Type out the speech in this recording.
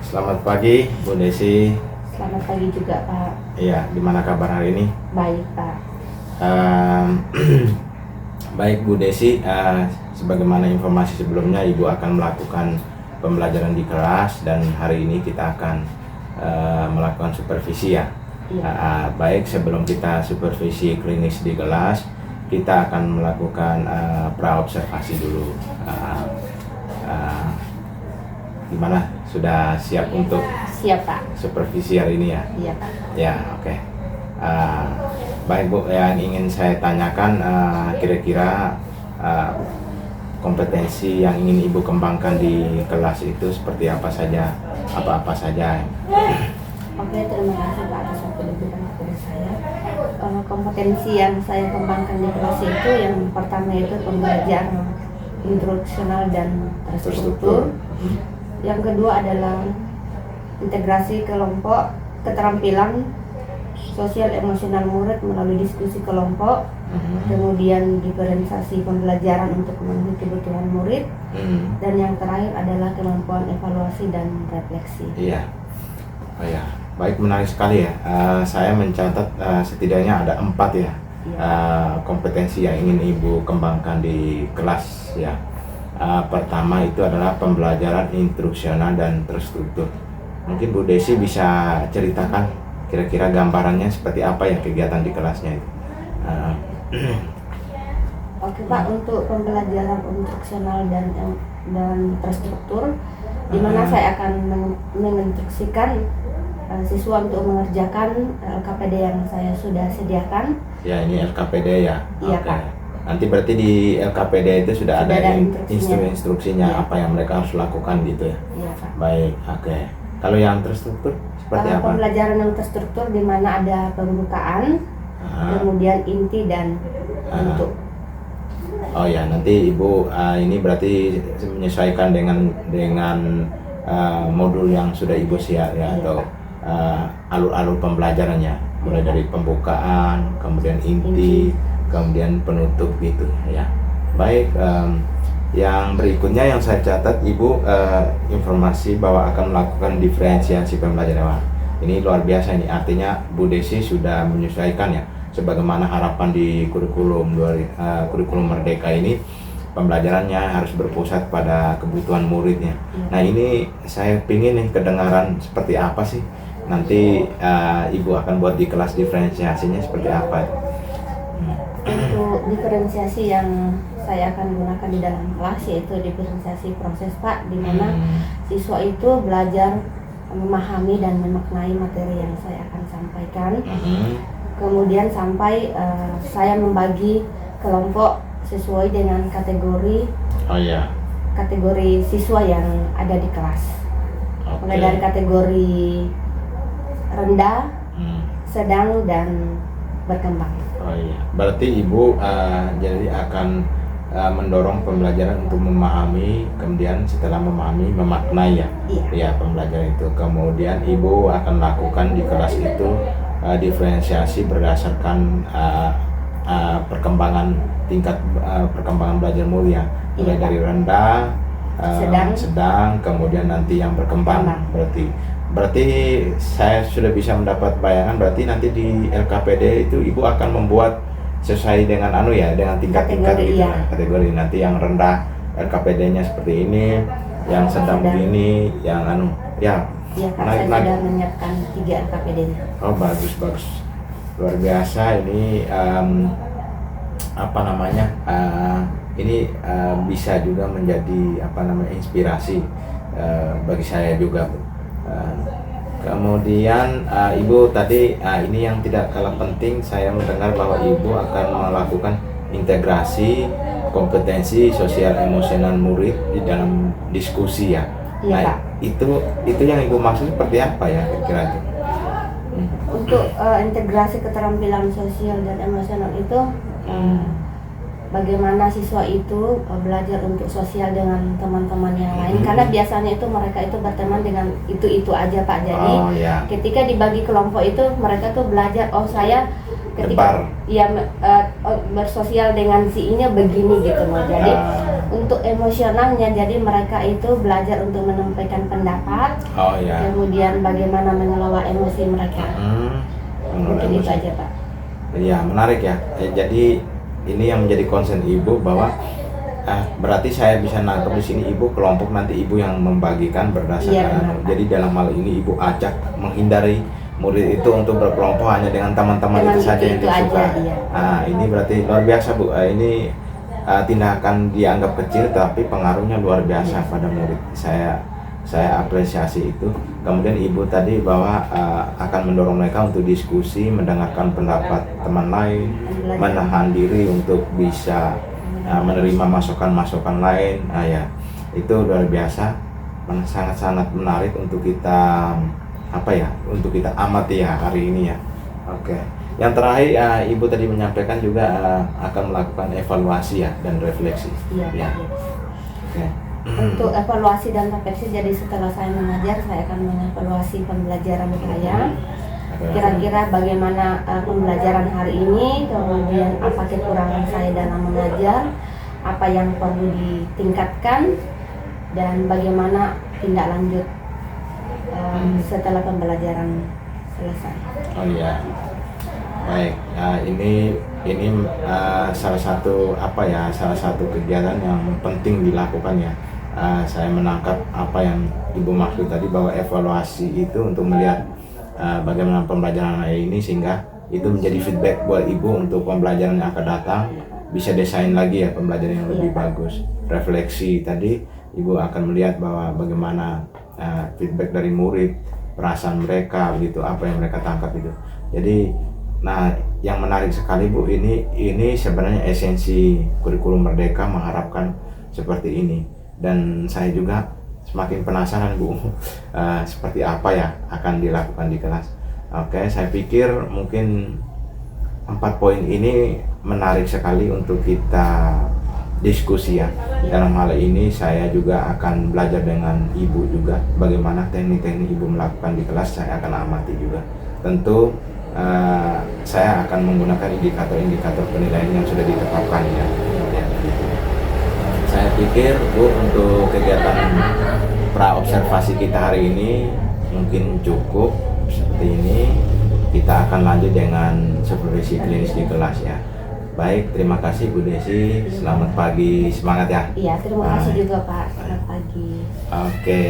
Selamat pagi, Bu Desi. Selamat pagi juga, Pak. Iya, gimana kabar hari ini? Baik, Pak. Ehm, Baik, Bu Desi. Sebagaimana informasi sebelumnya, Ibu akan melakukan pembelajaran di kelas dan hari ini kita akan melakukan supervisi ya. Iya. Baik, sebelum kita supervisi klinis di kelas, kita akan melakukan praobservasi dulu. Gimana? Sudah siap untuk Siap, Pak. supervisi hari ini ya? Iya, Pak. Ya, oke. Baik Bu, yang ingin saya tanyakan kira-kira kompetensi yang ingin Ibu kembangkan di kelas itu seperti apa saja, apa-apa saja? Oke, terima kasih Pak atas waktu diberikan kepada saya. Kompetensi yang saya kembangkan di kelas itu yang pertama itu pembelajaran instruksional dan terstruktur. Yang kedua adalah integrasi kelompok, keterampilan sosial emosional murid melalui diskusi kelompok, kemudian diferensiasi pembelajaran untuk memenuhi kebutuhan murid, dan yang terakhir adalah kemampuan evaluasi dan refleksi. Iya, oh ya, baik, menarik sekali ya. Saya mencatat setidaknya ada 4 ya, kompetensi yang ingin Ibu kembangkan di kelas ya. Pertama itu adalah pembelajaran instruksional dan terstruktur. Mungkin Bu Desi bisa ceritakan kira-kira gambarannya seperti apa ya kegiatan di kelasnya itu. Oke Pak, untuk pembelajaran instruksional dan terstruktur, di mana saya akan menginstruksikan siswa untuk mengerjakan LKPD yang saya sudah sediakan. Ya, ini LKPD ya. Iya, Oke. Pak. Nanti berarti di LKPD itu sudah ada instruksinya Iya. apa yang mereka harus lakukan gitu ya. Iya, Pak. Baik, oke. Kalau yang terstruktur seperti apa? Pembelajaran yang terstruktur di mana ada pembukaan, kemudian inti dan bentuk. Oh ya, nanti Ibu ini berarti menyesuaikan dengan modul yang sudah Ibu siap ya, atau alur-alur pembelajarannya, mulai dari pembukaan, kemudian inti, kemudian penutup gitu ya. Baik, yang berikutnya yang saya catat Ibu informasi bahwa akan melakukan diferensiasi pembelajaran. Ini luar biasa, ini artinya Bu Desi sudah menyesuaikan ya, sebagaimana harapan di kurikulum Merdeka ini, pembelajarannya harus berpusat pada kebutuhan muridnya. Nah, ini saya pingin nih kedengaran seperti apa sih nanti Ibu akan buat di kelas diferensiasinya seperti apa? Untuk diferensiasi yang saya akan gunakan di dalam kelas yaitu diferensiasi proses Pak, di mana siswa itu belajar memahami dan memaknai materi yang saya akan sampaikan. Kemudian sampai saya membagi kelompok sesuai dengan kategori kategori siswa yang ada di kelas. Mulai dari kategori rendah, sedang, dan berkembang. Oh iya, berarti Ibu jadi akan mendorong pembelajaran untuk memahami, kemudian setelah memahami memaknai ya. Ya, pembelajaran itu. Kemudian Ibu akan lakukan di kelas itu diferensiasi berdasarkan tingkat perkembangan belajar mulia, mulai dari rendah, sedang, kemudian nanti yang berkembang. Berarti saya sudah bisa mendapat bayangan, berarti nanti di LKPD itu Ibu akan membuat sesuai dengan dengan tingkat-tingkat gitu ya. Kategori nanti yang rendah LKPD-nya seperti ini, yang sedang begini, yang Iya, Pak, saya sudah menyiapkan 3 LKPD-nya. Oh, bagus. Luar biasa ini ini bisa juga menjadi inspirasi bagi saya juga. Kemudian Ibu tadi ini yang tidak kalah penting, saya mendengar bahwa Ibu akan melakukan integrasi kompetensi sosial emosional murid di dalam diskusi ya. Iya, Pak. Itu yang Ibu maksud seperti apa ya kira-kira? Untuk integrasi keterampilan sosial dan emosional itu bagaimana siswa itu belajar untuk sosial dengan teman-teman yang lain, karena biasanya itu mereka itu berteman dengan itu aja Pak. Jadi ketika dibagi kelompok itu mereka tuh belajar, saya ketika bersosial dengan si ini begini gitu loh. Jadi untuk emosionalnya, jadi mereka itu belajar untuk menyampaikan pendapat, Oh ya. kemudian bagaimana mengelola emosi mereka. Mengelola Mungkin itu emosi. aja Pak. Iya, menarik ya. Jadi ini yang menjadi concern ibu bahwa berarti saya bisa nangkep di sini ibu kelompok nanti ibu yang membagikan Iya, berdasarkan benar, Pak. jadi dalam hal ini ibu ajak menghindari murid itu untuk berkelompok hanya dengan teman-teman itu saja yang itu dia aja, suka. iya. Ini berarti luar biasa Bu. Ini tindakan dianggap kecil tapi pengaruhnya luar biasa pada murid. Saya apresiasi itu. Kemudian ibu tadi bahwa akan mendorong mereka untuk diskusi, mendengarkan pendapat teman lain, menahan diri untuk bisa menerima masukan-masukan lain. Ya, itu luar biasa, sangat-sangat menarik untuk kita untuk kita amati ya hari ini ya. Oke. Yang terakhir ibu tadi menyampaikan juga akan melakukan evaluasi ya dan refleksi. Iya. Ya. Oke. Untuk evaluasi dan refleksi, jadi setelah saya mengajar, saya akan mengevaluasi pembelajaran saya. Kira-kira bagaimana pembelajaran hari ini, kemudian apa kekurangan saya dalam mengajar, apa yang perlu ditingkatkan, dan bagaimana tindak lanjut setelah pembelajaran selesai. Oh iya, baik. Ini salah satu kegiatan yang penting dilakukan ya. Saya menangkap apa yang ibu maksud tadi bahwa evaluasi itu untuk melihat bagaimana pembelajaran hari ini sehingga itu menjadi feedback buat ibu untuk pembelajaran yang akan datang, bisa desain lagi ya pembelajaran yang lebih bagus. Refleksi tadi ibu akan melihat bahwa bagaimana feedback dari murid, perasaan mereka begitu, apa yang mereka tangkap itu. Jadi yang menarik sekali Bu, ini sebenarnya esensi kurikulum Merdeka mengharapkan seperti ini, dan saya juga semakin penasaran Bu seperti apa ya akan dilakukan di kelas. Oke, saya pikir mungkin 4 poin ini menarik sekali untuk kita diskusi ya. Dalam hal ini saya juga akan belajar dengan ibu juga bagaimana teknik-teknik ibu melakukan di kelas, saya akan amati juga. Tentu saya akan menggunakan indikator-indikator penilaian yang sudah ditetapkan ya. Saya pikir Bu, untuk kegiatan pra-observasi kita hari ini mungkin cukup seperti ini. Kita akan lanjut dengan supervisi klinis di kelas ya. Baik, terima kasih Bu Desi. Selamat pagi, semangat ya. Iya, terima kasih juga Pak. Selamat pagi. Oke.